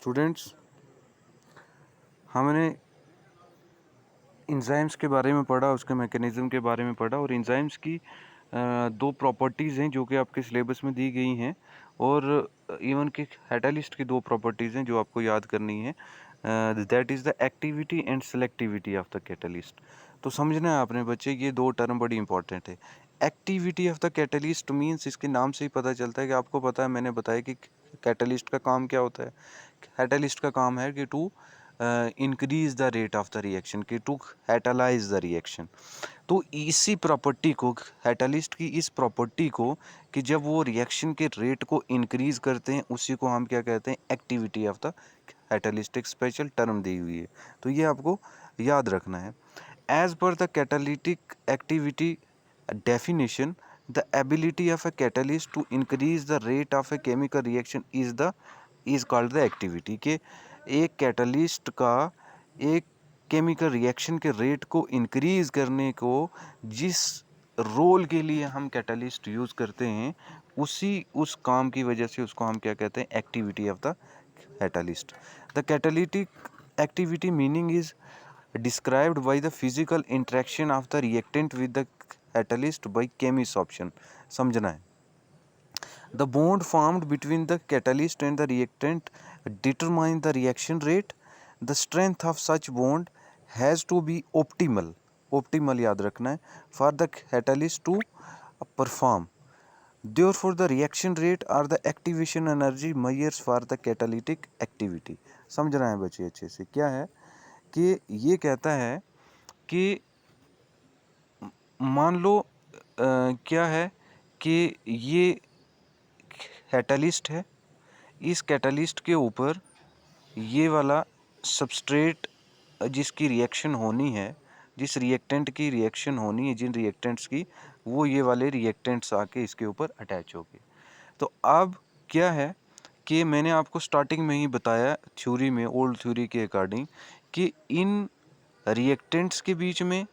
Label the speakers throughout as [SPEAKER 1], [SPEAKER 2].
[SPEAKER 1] Students, हमने enzymes के बारे में पढ़ा, उसके मैकेनिज़्म के बारे में पढ़ा और एंजाइम्स की दो प्रॉपर्टीज़ हैं जो कि आपके सिलेबस में दी गई हैं और इवन कि कैटलिस्ट की दो प्रॉपर्टीज़ हैं जो आपको याद करनी है। That is the activity and selectivity of the catalyst. तो समझना है आपने बच्चे, ये दो टर्म बड़ी इंपॉर्टेंट है। Activity of the catalyst means, इसके नाम से ही पता चलता है कि आपको पता है, मैंने बताया कि कैटलिस्ट का काम क्या होता है। कैटलिस्ट का काम है कि to increase the rate of the reaction, कि टू कैटलाइज द रिएक्शन। तो इसी प्रॉपर्टी को, कैटलिस्ट की इस प्रॉपर्टी को, कि जब वो रिएक्शन के रेट को इंक्रीज करते हैं, उसी को हम क्या कहते हैं, एक्टिविटी ऑफ द कैटलिस्ट। एक स्पेशल टर्म दी हुई है, तो ये आपको याद रखना है। एज पर the catalytic activity definition, the ability of a catalyst to increase the rate of a chemical reaction is called the activity। के एक कैटलिस्ट का एक केमिकल रिएक्शन के रेट को इंक्रीज करने को जिस रोल के लिए हम कैटलिस्ट यूज़ करते हैं, उस काम की वजह से उसको हम क्या कहते हैं, activity of the catalyst. The catalytic activity meaning is described by the physical interaction of the reactant with the catalyst by chemisorption। समझना है, the bond formed between the catalyst and the reactant determine the reaction rate। the strength of such bond has to be optimal याद रखना है, for the catalyst to perform। therefore the reaction rate or the activation energy measures for the catalytic activity। समझना है बच्चे अच्छे से। क्या है कि ये कहता है कि मान लो क्या है कि ये कैटलिस्ट है, इस कैटलिस्ट के ऊपर ये वाला सबस्ट्रेट जिसकी रिएक्शन होनी है, जिस रिएक्टेंट की रिएक्शन होनी है, जिन रिएक्टेंट्स की, वो ये वाले रिएक्टेंट्स आके इसके ऊपर अटैच हो गए। तो अब क्या है कि मैंने आपको स्टार्टिंग में ही बताया थ्योरी में, ओल्ड थ्योरी के अकॉर्डिंग, कि इन रिएक्टेंट्स के बीच में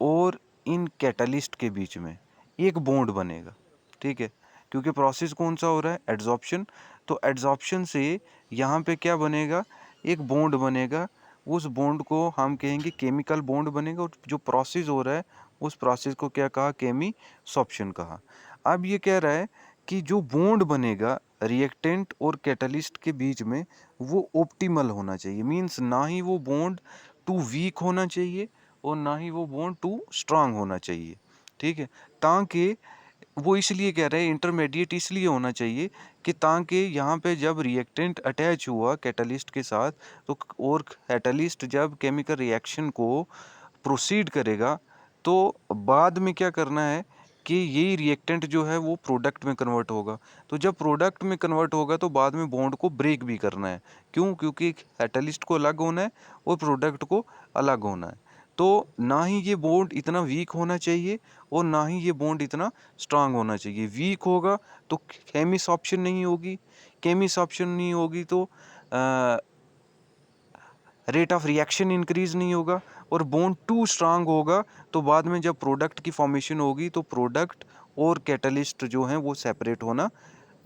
[SPEAKER 1] और इन कैटलिस्ट के बीच में एक बॉन्ड बनेगा। ठीक है, क्योंकि प्रोसेस कौन सा हो रहा है, एड्सॉर्प्शन। तो एड्सॉर्प्शन से यहाँ पे क्या बनेगा, एक बॉन्ड बनेगा। उस बॉन्ड को हम कहेंगे केमिकल बॉन्ड बनेगा, और जो प्रोसेस हो रहा है उस प्रोसेस को क्या कहा, केमिसॉर्प्शन कहा। अब ये कह रहा है कि जो बॉन्ड बनेगा रिएक्टेंट और कैटलिस्ट के बीच में, वो ऑप्टिमल होना चाहिए। मीन्स ना ही वो बॉन्ड टू वीक होना चाहिए और ना ही वो बॉन्ड टू स्ट्रांग होना चाहिए। ठीक है, ताकि वो इसलिए कह रहे हैं इंटरमीडिएट इसलिए होना चाहिए कि ताकि यहाँ पे जब रिएक्टेंट अटैच हुआ कैटलिस्ट के साथ, तो और कैटलिस्ट जब केमिकल रिएक्शन को प्रोसीड करेगा, तो बाद में क्या करना है कि यही रिएक्टेंट जो है वो प्रोडक्ट में कन्वर्ट होगा। तो जब प्रोडक्ट में कन्वर्ट होगा तो बाद में बॉन्ड को ब्रेक भी करना है। क्यों? क्योंकि कैटलिस्ट को अलग होना है और प्रोडक्ट को अलग होना है। तो ना ही ये बॉन्ड इतना वीक होना चाहिए और ना ही ये बॉन्ड इतना स्ट्रांग होना चाहिए। वीक होगा तो केमिसॉर्प्शन नहीं होगी, केमिसॉर्प्शन नहीं होगी तो रेट ऑफ रिएक्शन इंक्रीज नहीं होगा, और बॉन्ड टू स्ट्रांग होगा तो बाद में जब प्रोडक्ट की फॉर्मेशन होगी तो प्रोडक्ट और कैटलिस्ट जो हैं वो सेपरेट होना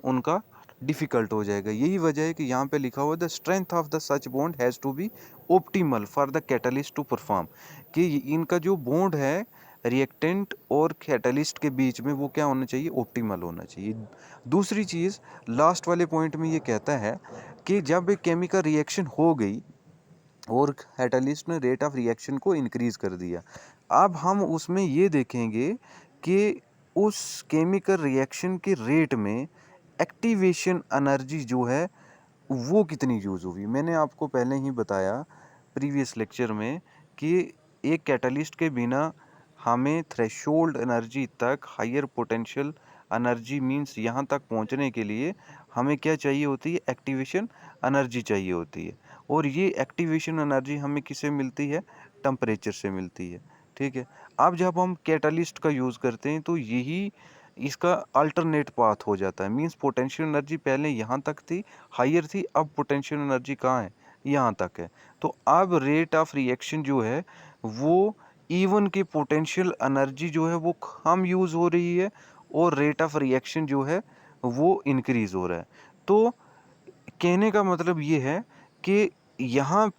[SPEAKER 1] उनका डिफ़िकल्ट हो जाएगा। यही वजह है कि यहाँ पे लिखा हुआ the strength of the such bond has to be optimal for the catalyst to perform, कि इनका जो बॉन्ड है रिएक्टेंट और कैटलिस्ट के बीच में, वो क्या होना चाहिए, ऑप्टिमल होना चाहिए। दूसरी चीज़ लास्ट वाले पॉइंट में ये कहता है कि जब एक केमिकल रिएक्शन हो गई और कैटलिस्ट ने रेट ऑफ रिएक्शन को इंक्रीज कर दिया, अब हम उसमें ये देखेंगे कि उस केमिकल रिएक्शन के रेट में एक्टिवेशन एनर्जी जो है वो कितनी यूज़ हुई। मैंने आपको पहले ही बताया प्रीवियस लेक्चर में कि एक कैटलिस्ट के बिना हमें थ्रेशोल्ड एनर्जी तक, हायर पोटेंशियल एनर्जी मींस यहाँ तक पहुँचने के लिए हमें क्या चाहिए होती है, एक्टिवेशन एनर्जी चाहिए होती है। और ये एक्टिवेशन एनर्जी हमें किससे मिलती है, टेम्परेचर से मिलती है। ठीक है, अब जब हम कैटलिस्ट का यूज़ करते हैं तो यही इसका अल्टरनेट पाथ हो जाता है। मींस पोटेंशियल एनर्जी पहले यहाँ तक थी, हायर थी, अब पोटेंशियल एनर्जी कहाँ है, यहाँ तक है। तो अब रेट ऑफ रिएक्शन जो है वो इवन की पोटेंशियल एनर्जी जो है वो कम यूज़ हो रही है और रेट ऑफ रिएक्शन जो है वो इंक्रीज़ हो रहा है। तो कहने का मतलब ये है कि यहाँ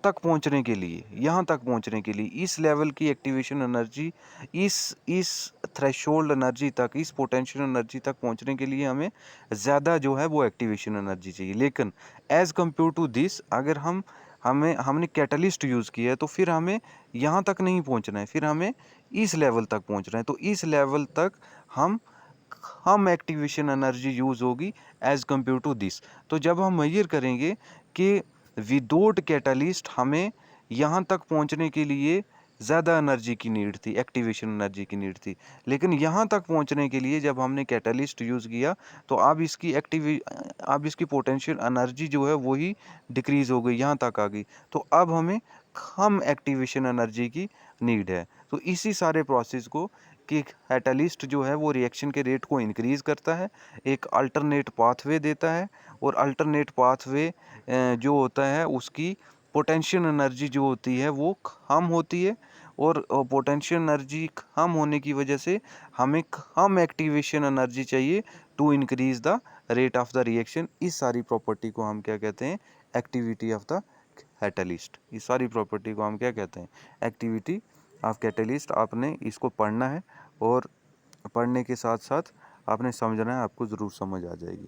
[SPEAKER 1] तक पहुंचने के लिए, यहाँ तक पहुंचने के लिए इस लेवल की एक्टिवेशन एनर्जी, इस थ्रेशोल्ड एनर्जी तक, इस पोटेंशियल एनर्जी तक पहुंचने के लिए हमें ज़्यादा जो है वो एक्टिवेशन एनर्जी चाहिए। लेकिन एज़ कम्पेयर टू दिस, अगर हमने कैटलिस्ट यूज़ किया है तो फिर हमें यहाँ तक नहीं पहुँचना है, फिर हमें इस लेवल तक पहुँचना है। तो इस लेवल तक हम एक्टिवेशन एनर्जी यूज़ होगी एज़ कम्पेयर टू दिस। तो जब हम मेजर करेंगे कि विदाउट कैटलिस्ट हमें यहाँ तक पहुँचने के लिए ज़्यादा एनर्जी की नीड थी, एक्टिवेशन एनर्जी की नीड थी। लेकिन यहाँ तक पहुँचने के लिए जब हमने कैटलिस्ट यूज़ किया तो अब इसकी पोटेंशियल एनर्जी जो है वही डिक्रीज़ हो गई, यहाँ तक आ गई। तो अब हमें कम एक्टिवेशन एनर्जी की नीड है। तो इसी सारे प्रोसेस को कि कैटलिस्ट जो है वो रिएक्शन के रेट को इंक्रीज़ करता है, एक अल्टरनेट पाथवे देता है, और अल्टरनेट पाथवे जो होता है उसकी पोटेंशियल एनर्जी जो होती है वो कम होती है, और पोटेंशियल एनर्जी कम होने की वजह से हमें कम एक्टिवेशन एनर्जी चाहिए to increase the rate of the reaction. इस सारी प्रॉपर्टी को हम क्या कहते हैं? Activity of the catalyst. इस सारी प्रॉपर्टी को हम क्या कहते हैं? Activity of catalyst. आपने इसको पढ़ना है, और पढ़ने के साथ साथ आपने समझना है, आपको ज़रूर समझ आ जाएगी।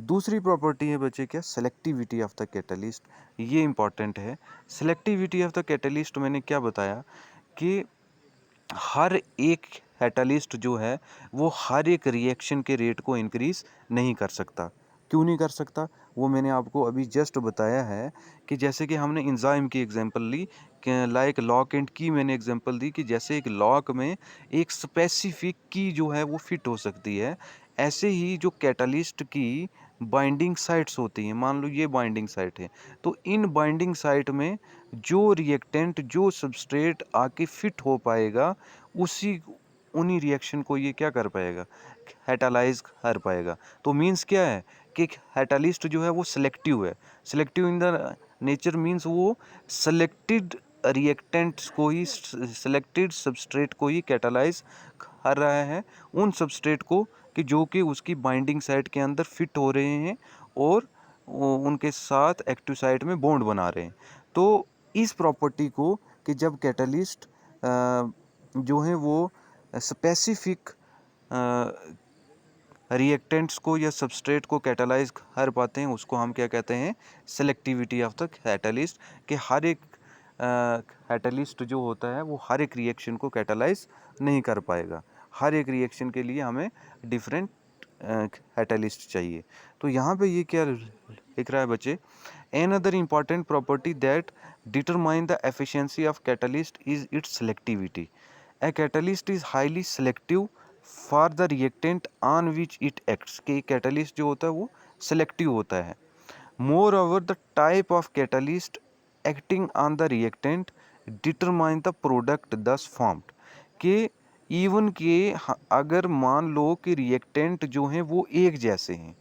[SPEAKER 1] दूसरी प्रॉपर्टी है बच्चे क्या? Selectivity of the catalyst. ये इंपॉर्टेंट है। सेलेक्टिविटी ऑफ द कैटलिस्ट मैंने क्या बताया कि हर एक कैटलिस्ट जो है वो हर एक रिएक्शन के रेट को इंक्रीज नहीं कर सकता। क्यों नहीं कर सकता? वो मैंने आपको अभी जस्ट बताया है कि जैसे कि हमने एंजाइम की एग्जांपल ली, लाइक लॉक एंड की मैंने एग्जांपल दी कि जैसे एक लॉक में एक स्पेसिफिक की जो है वो फिट हो सकती है, ऐसे ही जो कैटलिस्ट की बाइंडिंग साइट्स होती हैं, मान लो ये बाइंडिंग साइट है, तो इन बाइंडिंग साइट में जो रिएक्टेंट, जो सबस्ट्रेट आके फिट हो पाएगा, उसी उन्हीं रिएक्शन को ये क्या कर पाएगा? कैटालाइज कर पाएगा। तो मीन्स क्या है कि कैटालिस्ट जो है वो सिलेक्टिव है। Selective in the nature means वो सेलेक्टेड रिएक्टेंट्स को ही, सेलेक्टेड सबस्ट्रेट को ही कैटालाइज कर रहा है, उन सबस्ट्रेट को कि जो कि उसकी बाइंडिंग साइट के अंदर फिट हो रहे हैं और उनके साथ एक्टिव साइट में बॉन्ड बना रहे हैं। तो इस प्रॉपर्टी को कि जब कैटलिस्ट जो है वो स्पेसिफिक रिएक्टेंट्स को या सबस्ट्रेट को कैटालाइज कर पाते हैं, उसको हम क्या कहते हैं? Selectivity of the catalyst. कि हर एक कैटलिस्ट जो होता है वो हर एक रिएक्शन को कैटालाइज नहीं कर पाएगा। हर एक रिएक्शन के लिए हमें डिफरेंट कैटलिस्ट चाहिए। तो यहाँ पे ये क्या लिख रहा है बच्चे? Another important property that determine the efficiency of catalyst is its selectivity. A catalyst is highly selective for the reactant on which it acts. कि catalyst जो होता है वो selective होता है। Moreover, the type of catalyst acting on the reactant determine the product thus formed. कि even के अगर मान लो कि रिएक्टेंट जो हैं वो एक जैसे हैं,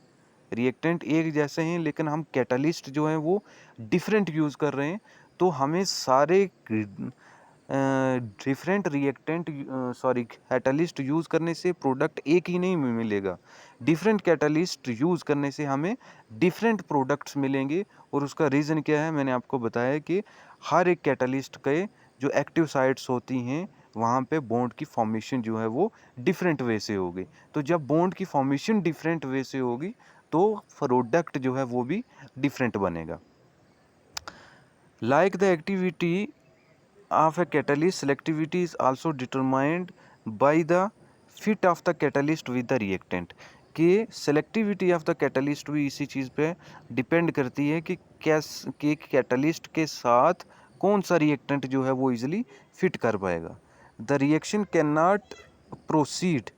[SPEAKER 1] रिएक्टेंट एक जैसे हैं, लेकिन हम कैटलिस्ट जो है वो डिफरेंट यूज़ कर रहे हैं, तो हमें सारे डिफरेंट रिएक्टेंट कैटलिस्ट यूज़ करने से प्रोडक्ट एक ही नहीं मिलेगा। डिफरेंट कैटलिस्ट यूज़ करने से हमें डिफरेंट प्रोडक्ट्स मिलेंगे। और उसका रीज़न क्या है? मैंने आपको बताया कि हर एक कैटलिस्ट के जो एक्टिव साइट्स होती हैं वहाँ पे बॉन्ड की फॉर्मेशन जो है वो डिफरेंट वे से होगी। तो जब बॉन्ड की फॉर्मेशन डिफरेंट वे से होगी तो प्रोडक्ट जो है वो भी डिफरेंट बनेगा। Like the activity of a catalyst, selectivity is also determined by the fit of the catalyst with the reactant। कि selectivity of the catalyst भी इसी चीज़ पे डिपेंड करती है कि कैटलिस्ट के साथ कौन सा रिएक्टेंट जो है वो इजीली फिट कर पाएगा। The reaction can not proceed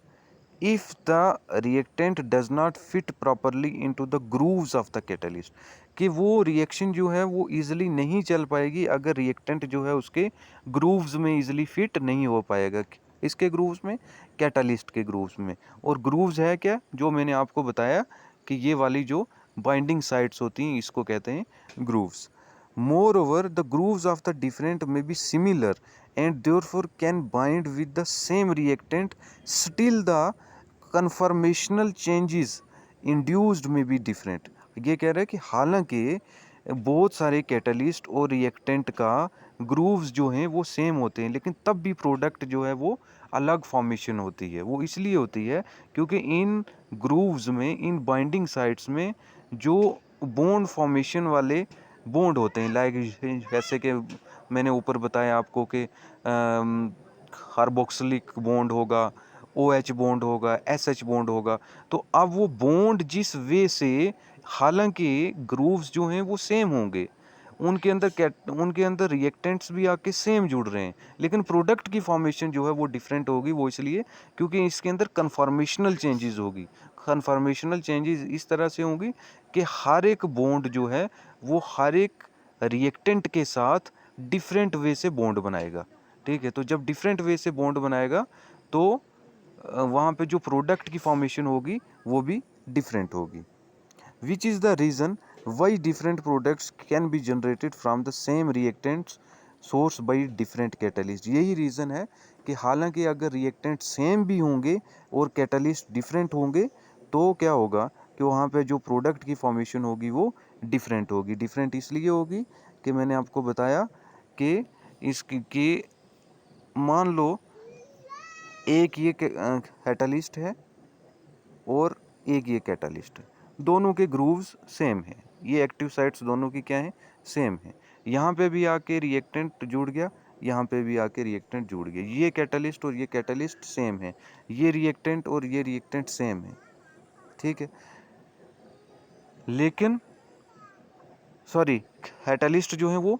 [SPEAKER 1] if the reactant does not fit properly into the grooves of the catalyst। कि वो रिएक्शन जो है वो इजीली नहीं चल पाएगी अगर रिएक्टेंट जो है उसके ग्रूव्स में इजीली फिट नहीं हो पाएगा। इसके ग्रूव्स में? कैटलिस्ट के ग्रूव्स में। और ग्रूव्स है क्या? जो मैंने आपको बताया कि ये वाली जो बाइंडिंग साइट्स होती हैं इसको कहते हैं grooves. Moreover, the grooves of the different may be similar and therefore can bind with the same reactant. Still, the conformational changes induced may be different। ये कह रहा है कि हालांकि बहुत सारे कैटलिस्ट और रिएक्टेंट का ग्रूव्स जो हैं वो सेम होते हैं, लेकिन तब भी प्रोडक्ट जो है वो अलग फॉर्मेशन होती है। वो इसलिए होती है क्योंकि इन ग्रूव्स में, इन बाइंडिंग साइट्स में जो बॉन्ड फॉर्मेशन वाले बॉन्ड होते हैं, लाइक जैसे कि मैंने ऊपर बताया आपको कि कार्बोक्सिलिक बॉन्ड होगा, OH बॉन्ड होगा, SH बॉन्ड होगा। तो अब वो बॉन्ड जिस वे से, हालांकि ग्रूव्स जो हैं वो सेम होंगे, उनके अंदर रिएक्टेंट्स भी आके सेम जुड़ रहे हैं, लेकिन प्रोडक्ट की फॉर्मेशन जो है वो डिफरेंट होगी। वो इसलिए क्योंकि इसके अंदर कन्फॉर्मेशनल चेंजेस होगी। कन्फॉर्मेशनल चेंजेस इस तरह से होंगी कि हर एक बॉन्ड जो है वो हर एक रिएक्टेंट के साथ डिफरेंट वे से बॉन्ड बनाएगा। ठीक है, तो जब डिफरेंट वे से बॉन्ड बनाएगा तो वहाँ पे जो प्रोडक्ट की फॉर्मेशन होगी वो भी डिफरेंट होगी। Which is the reason why different products can be generated from the same reactants source by different catalyst। यही रीज़न है कि हालांकि अगर रिएक्टेंट सेम भी होंगे और कैटलिस्ट डिफरेंट होंगे तो क्या होगा कि वहाँ पे जो प्रोडक्ट की फॉर्मेशन होगी वो डिफरेंट होगी। डिफरेंट इसलिए होगी कि मैंने आपको बताया कि इसकी कि मान लो एक ये कैटलिस्ट है और एक ये कैटलिस्ट है, दोनों के ग्रूव्स सेम हैं, ये एक्टिव साइट्स दोनों की क्या है, सेम है। यहाँ पे भी आके रिएक्टेंट जुड़ गया, यहाँ पे भी आके रिएक्टेंट जुड़ गया। ये कैटलिस्ट और ये कैटलिस्ट सेम है, ये रिएक्टेंट और ये रिएक्टेंट सेम है। ठीक है, लेकिन सॉरी, कैटलिस्ट जो है वो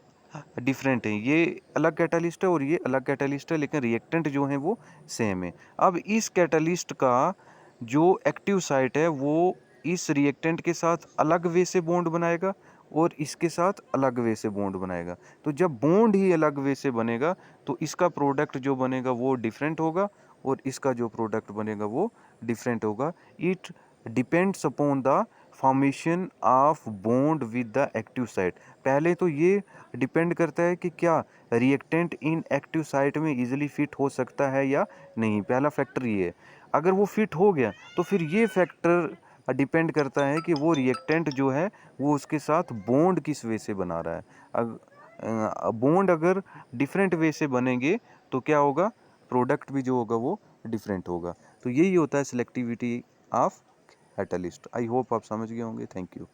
[SPEAKER 1] डिफरेंट है। ये अलग कैटलिस्ट है और ये अलग कैटलिस्ट है, लेकिन रिएक्टेंट जो है वो सेम है। अब इस कैटलिस्ट का जो एक्टिव साइट है वो इस रिएक्टेंट के साथ अलग वे से बॉन्ड बनाएगा और इसके साथ अलग वे से बॉन्ड बनाएगा। तो जब बॉन्ड ही अलग वे से बनेगा तो इसका प्रोडक्ट जो बनेगा वो डिफरेंट होगा और इसका जो प्रोडक्ट बनेगा वो डिफरेंट होगा। It depends upon the formation of bond with the active site. पहले तो ये डिपेंड करता है कि क्या रिएक्टेंट इन एक्टिव साइट में इजीली फिट हो सकता है या नहीं। पहला फैक्टर ये है। अगर वो फिट हो गया तो फिर ये फैक्टर डिपेंड करता है कि वो रिएक्टेंट जो है वो उसके साथ बॉन्ड किस वे से बना रहा है। बॉन्ड अगर डिफरेंट वे से बनेंगे तो क्या होगा, प्रोडक्ट भी जो होगा वो डिफरेंट होगा। तो यही होता है selectivity of catalyst. I hope आप समझ गए होंगे। Thank you.